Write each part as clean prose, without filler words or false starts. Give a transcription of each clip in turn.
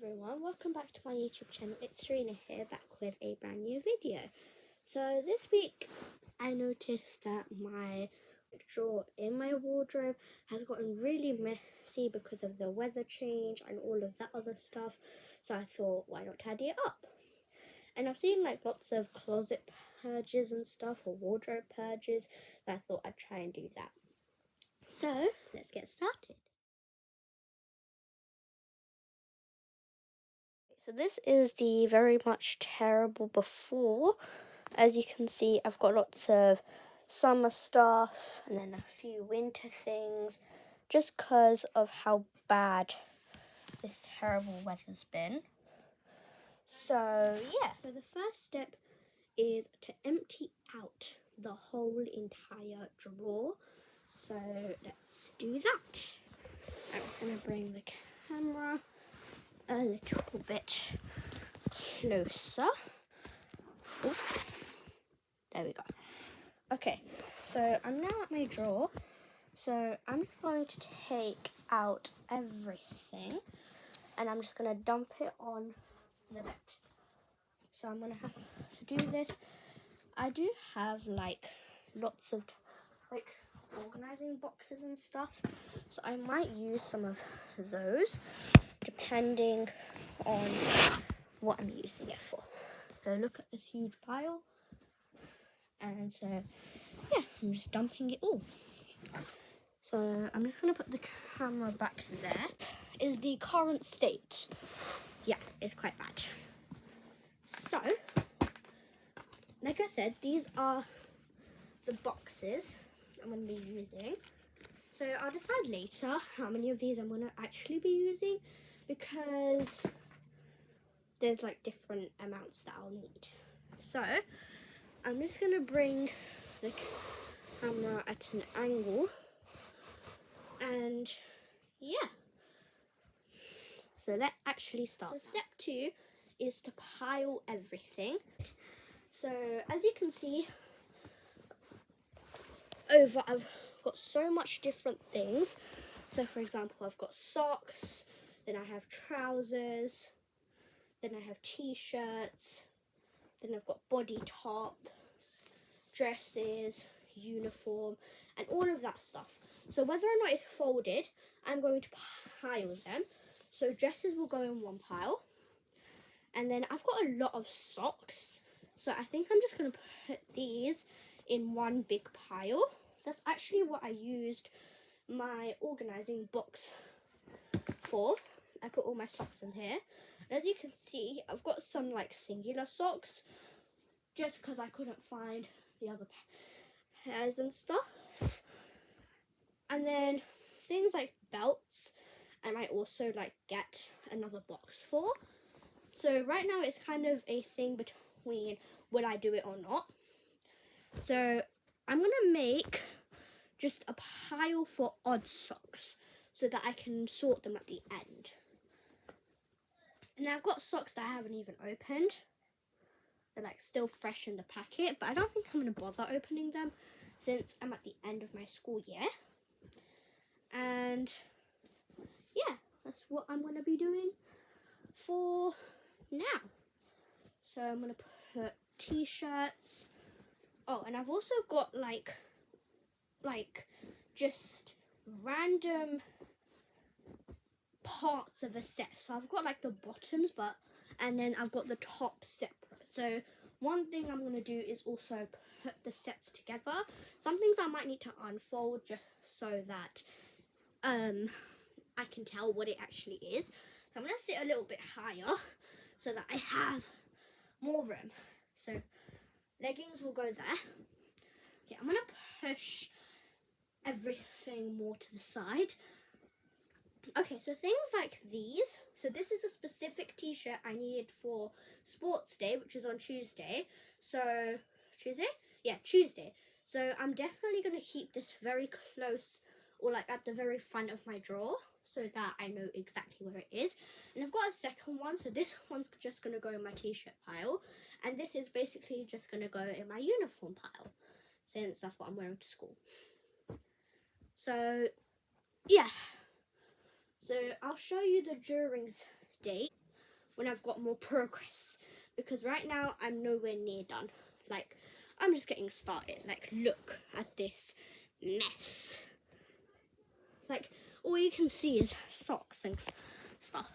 everyone, welcome back to my YouTube channel. It's Serena here, back with a brand new video. So this week I noticed that my drawer in my wardrobe has gotten really messy because of the weather change and all of that other stuff. So I thought, why not tidy it up? And I've seen like lots of closet purges and stuff, or wardrobe purges, so I thought I'd try and do that. So let's get started. So this is the very much terrible before. As you can see, I've got lots of summer stuff and then a few winter things, just because of how bad this terrible weather's been. So yeah, so the first step is to empty out the whole entire drawer. So let's do that. I'm just going to bring the camera a little bit closer. Oops. There we go. Okay, so I'm now at my drawer. So I'm going to take out everything and I'm just going to dump it on the bed. So I'm going to have to do this. I do have like lots of like organizing boxes and stuff, so I might use some of those depending on what I'm using it for. So look at this huge pile, and so yeah, I'm just dumping it all. So I'm just going to put the camera back there. Is the current state. Yeah, it's quite bad. So, like I said, these are the boxes I'm going to be using. So I'll decide later how many of these I'm going to actually be using, because there's like different amounts that I'll need. So I'm just going to bring the camera at an angle, and yeah. So let's actually start. So step 2 is to pile everything. So as you can see, I've got so much different things. So for example, I've got socks, then I have trousers, then I have t-shirts, then I've got body tops, dresses, uniform, and all of that stuff. So whether or not it's folded, I'm going to pile them. So dresses will go in one pile, and then I've got a lot of socks, so I think I'm just going to put these in one big pile. That's actually what I used my organizing box for. I put all my socks in here. And as you can see, I've got some like singular socks, just because I couldn't find the other pairs and stuff. And then things like belts, I might also like get another box for. So right now it's kind of a thing between will I do it or not. So I'm going to make just a pile for odd socks so that I can sort them at the end. And I've got socks that I haven't even opened. They're like still fresh in the packet, but I don't think I'm going to bother opening them since I'm at the end of my school year. And yeah, that's what I'm going to be doing for now. So I'm going to put t-shirts. Oh, and I've also got like just random parts of a set. So I've got like the bottoms, and then I've got the top separate. So one thing I'm going to do is also put the sets together. Some things I might need to unfold just so that I can tell what it actually is. So I'm going to sit a little bit higher so that I have more room. So leggings will go there. Okay, I'm going to push everything more to the side. Okay, so things like these. So this is a specific t-shirt I needed for sports day, which is on Tuesday. So, Tuesday? Yeah, Tuesday. So I'm definitely going to keep this very close, or like at the very front of my drawer, so that I know exactly where it is. And I've got a second one, so this one's just going to go in my t-shirt pile. And this is basically just going to go in my uniform pile, since that's what I'm wearing to school. So, yeah. So I'll show you the during date. when I've got more progress, because right now I'm nowhere near done. Like, I'm just getting started. Like, look at this mess. Like, all you can see is socks and stuff.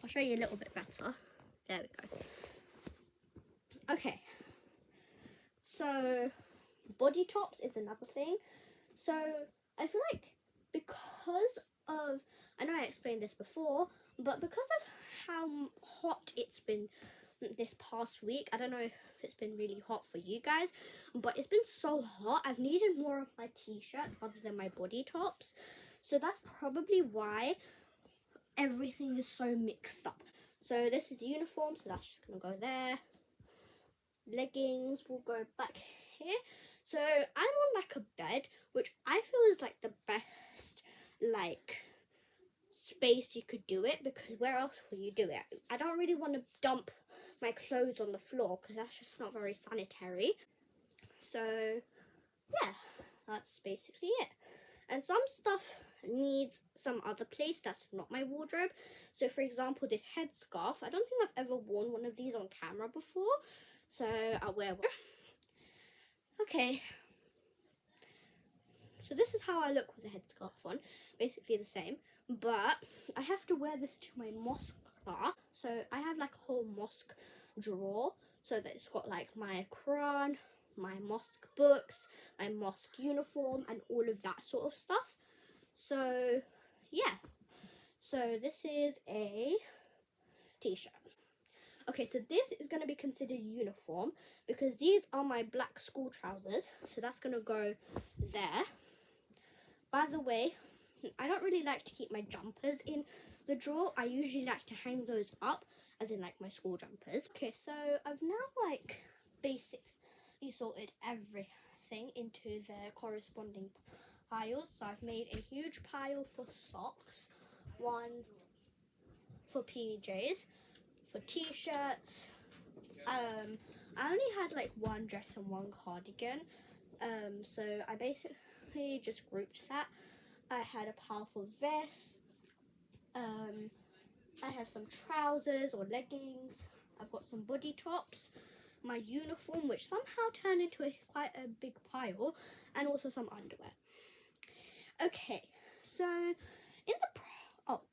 I'll show you a little bit better. There we go. Okay, so body tops is another thing. So I feel like because of, I know I explained this before, but because of how hot it's been this past week, I don't know if it's been really hot for you guys, but it's been so hot, I've needed more of my t-shirts rather than my body tops. So that's probably why everything is so mixed up. So this is the uniform, so that's just gonna go there. Leggings will go back here. So I'm on like a bed, which I feel is like the best like space you could do it, because where else will you do it? I don't really want to dump my clothes on the floor because that's just not very sanitary. So yeah, that's basically it. And some stuff needs some other place that's not my wardrobe. So for example, this headscarf, I don't think I've ever worn one of these on camera before, so I'll wear one. Okay, so this is how I look with a headscarf on, basically the same, but I have to wear this to my mosque class. So I have like a whole mosque drawer, so that it's got like my Quran, my mosque books, my mosque uniform, and all of that sort of stuff. So yeah, so this is a t-shirt. Okay, so this is going to be considered uniform because these are my black school trousers, so that's going to go there. By the way, I don't really like to keep my jumpers in the drawer. I usually like to hang those up, as in like my school jumpers. Okay, so I've now like basically sorted everything into their corresponding piles. So I've made a huge pile for socks, one for PJs, for t-shirts. I only had like one dress and one cardigan, so I basically just grouped that. I had a pile for vests, I have some trousers or leggings, I've got some body tops, my uniform, which somehow turned into quite a big pile, and also some underwear. Okay, so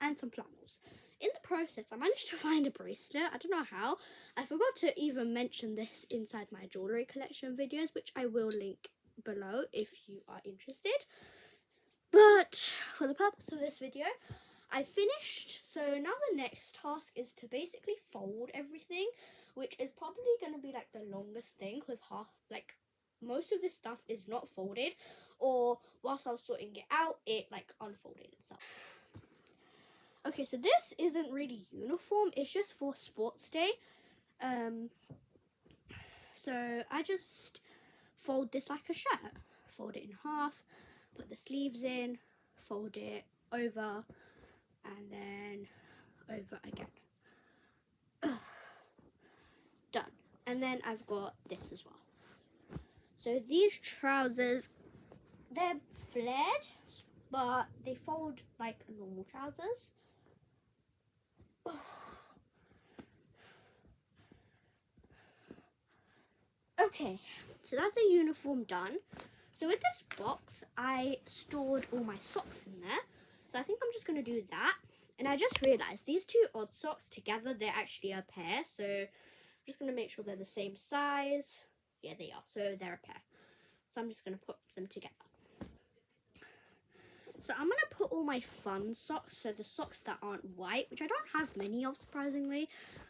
and some flannels. In the process, I managed to find a bracelet. I don't know how. I forgot to even mention this inside my jewellery collection videos, which I will link below if you are interested. But for the purpose of this video, I finished. So now the next task is to basically fold everything, which is probably going to be like the longest thing because most of this stuff is not folded, or whilst I was sorting it out, it like unfolded itself. Okay, so this isn't really uniform, it's just for sports day. So I just fold this like a shirt. Fold it in half, put the sleeves in, fold it over, and then over again. Done. And then I've got this as well. So these trousers, they're flared, but they fold like normal trousers. Okay, so that's the uniform done. So with this box, I stored all my socks in there. So I think I'm just going to do that. And I just realised these two odd socks together, they're actually a pair. So I'm just going to make sure they're the same size. Yeah, they are. So they're a pair. So I'm just going to put them together. So I'm going to put all my fun socks, so the socks that aren't white, which I don't have many of, surprisingly,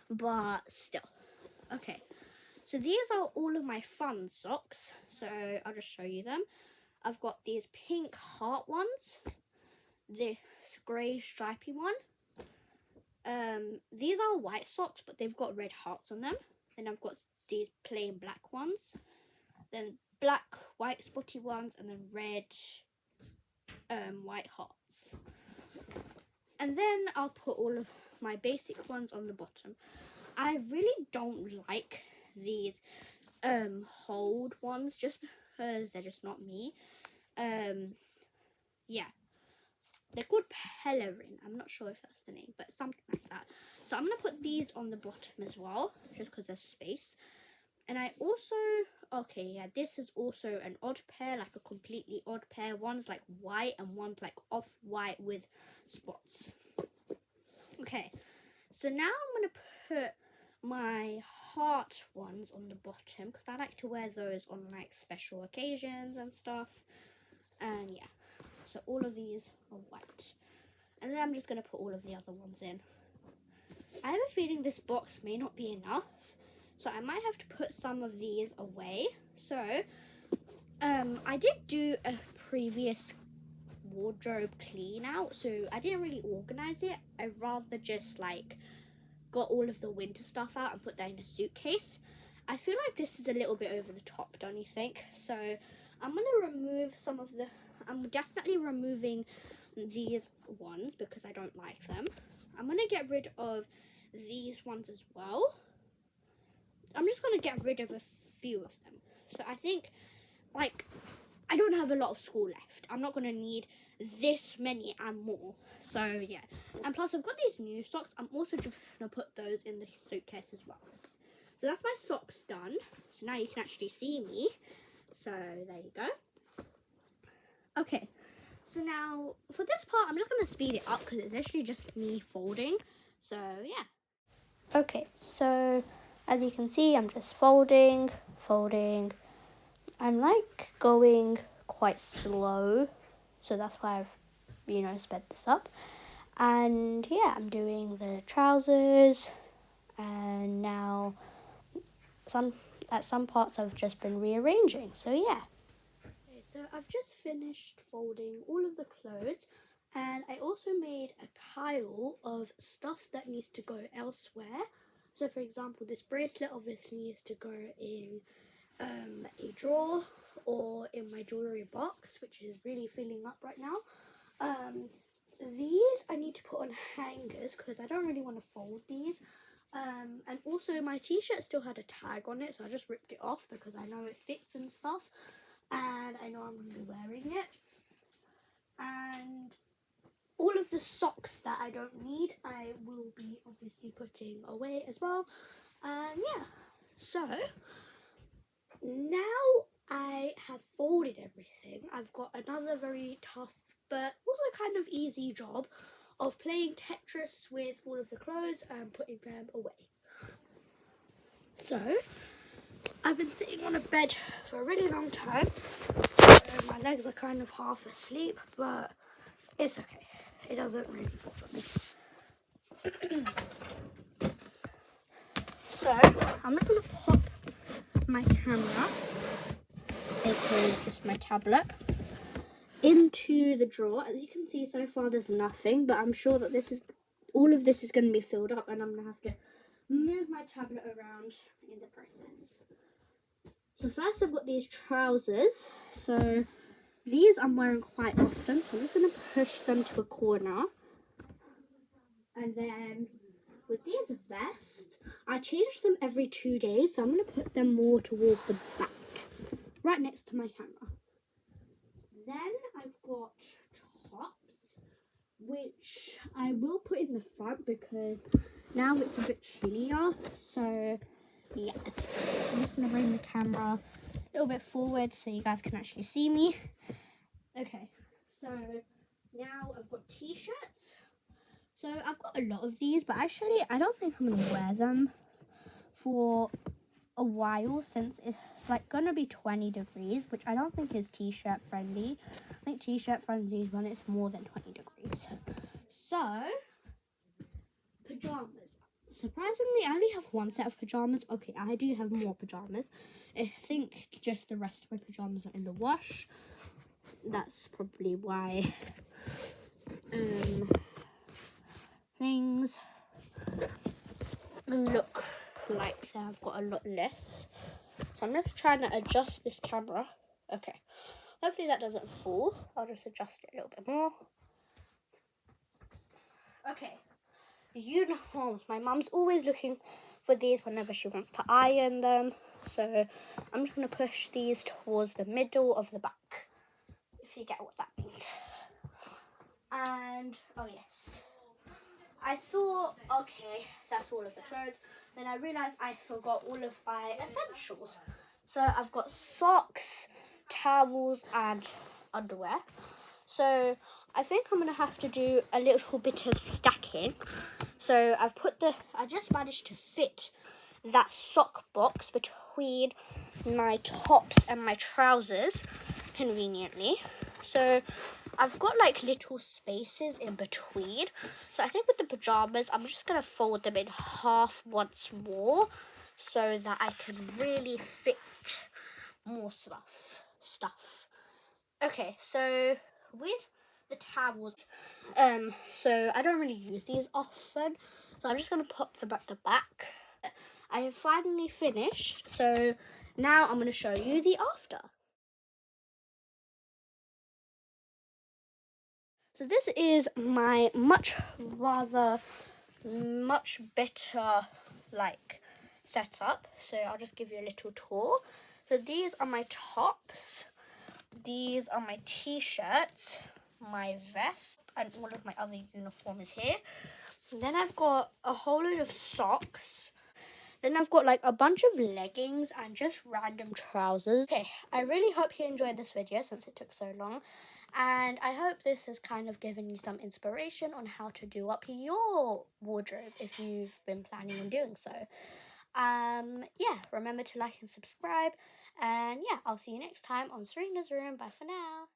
but still. Okay, so these are all of my fun socks, so I'll just show you them. I've got these pink heart ones, this grey stripy one. These are white socks, but they've got red hearts on them. Then I've got these plain black ones, then black, white spotty ones, and then red, white hearts. And then I'll put all of my basic ones on the bottom. I really don't like these hold ones just because they're just not me. Yeah, they're called Pellerin. I'm not sure if that's the name, but something like that. So I'm going to put these on the bottom as well, just because there's space. And I also, okay, yeah, this is also an odd pair, like a completely odd pair. One's like white and one's like off-white with spots. Okay, so now I'm going to put my heart ones on the bottom because I like to wear those on like special occasions and stuff. And yeah, so all of these are white. And then I'm just going to put all of the other ones in. I have a feeling this box may not be enough, so I might have to put some of these away. So I did do a previous wardrobe clean out, so I didn't really organize it. I rather just like got all of the winter stuff out and put that in a suitcase. I feel like this is a little bit over the top, don't you think? So I'm gonna remove some of the, I'm definitely removing these ones because I don't like them. I'm gonna get rid of these ones as well. I'm just gonna get rid of a few of them. So I think, like, I don't have a lot of school left. I'm not gonna need this many and more. So yeah, and plus I've got these new socks. I'm also just gonna put those in the suitcase as well. So that's my socks done. So now you can actually see me. So there you go. Okay, so now for this part, I'm just gonna speed it up because it's literally just me folding. So yeah. Okay, so as you can see, I'm just folding. I'm like going quite slow, so that's why I've, sped this up. And yeah, I'm doing the trousers, and now at some parts I've just been rearranging, so yeah. Okay, so I've just finished folding all of the clothes, and I also made a pile of stuff that needs to go elsewhere. So for example, this bracelet obviously needs to go in a drawer or in my jewellery box, which is really filling up right now. These I need to put on hangers because I don't really want to fold these. And also my t-shirt still had a tag on it, so I just ripped it off because I know it fits and stuff, and I know I'm going to be wearing it. And all of the socks that I don't need, I will be obviously putting away as well. And yeah, so now I have folded everything. I've got another very tough but also kind of easy job of playing Tetris with all of the clothes and putting them away. So I've been sitting on a bed for a really long time. My legs are kind of half asleep, but it's okay. It doesn't really bother me. So I'm just going to pop my camera, aka just my tablet, into the drawer. As you can see, so far there's nothing, but I'm sure that all of this is going to be filled up, and I'm going to have to move my tablet around in the process. So first I've got these trousers. So these I'm wearing quite often, so I'm just going to push them to a corner. And then with these vests, I change them every 2 days, so I'm going to put them more towards the back, right next to my camera. Then I've got tops, which I will put in the front because now it's a bit chillier. So yeah, I'm just going to bring the camera a little bit forward so you guys can actually see me. Okay, so now I've got t-shirts. So I've got a lot of these, but actually I don't think I'm going to wear them for a while since it's like going to be 20 degrees, which I don't think is t-shirt friendly. I think t-shirt friendly is when it's more than 20 degrees. So, pajamas. Surprisingly, I only have one set of pajamas. Okay, I do have more pajamas. I think just the rest of my pajamas are in the wash. That's probably why things look like I've got a lot less. So I'm just trying to adjust this camera. Okay, hopefully that doesn't fall. I'll just adjust it a little bit more. Okay, uniforms. My mum's always looking for these whenever she wants to iron them. So I'm just going to push these towards the middle of the back, if you get what that means. And, oh yes, I thought, okay, that's all of the clothes. Then I realised I forgot all of my essentials. So I've got socks, towels and underwear. So I think I'm going to have to do a little bit of stacking. So I just managed to fit that sock box between my tops and my trousers conveniently. So I've got like little spaces in between. So I think with the pajamas, I'm just going to fold them in half once more so that I can really fit more stuff. Okay, so with the towels, so I don't really use these often, so I'm just going to pop them at the back. I have finally finished, so now I'm going to show you the after. So this is my much better like setup. So I'll just give you a little tour. So these are my tops. These are my t-shirts, my vest, and all of my other uniforms here. And then I've got a whole load of socks. Then I've got like a bunch of leggings and just random trousers. Okay, I really hope you enjoyed this video since it took so long. And I hope this has kind of given you some inspiration on how to do up your wardrobe if you've been planning on doing so. Yeah, remember to like and subscribe. And yeah, I'll see you next time on Serena's Room. Bye for now.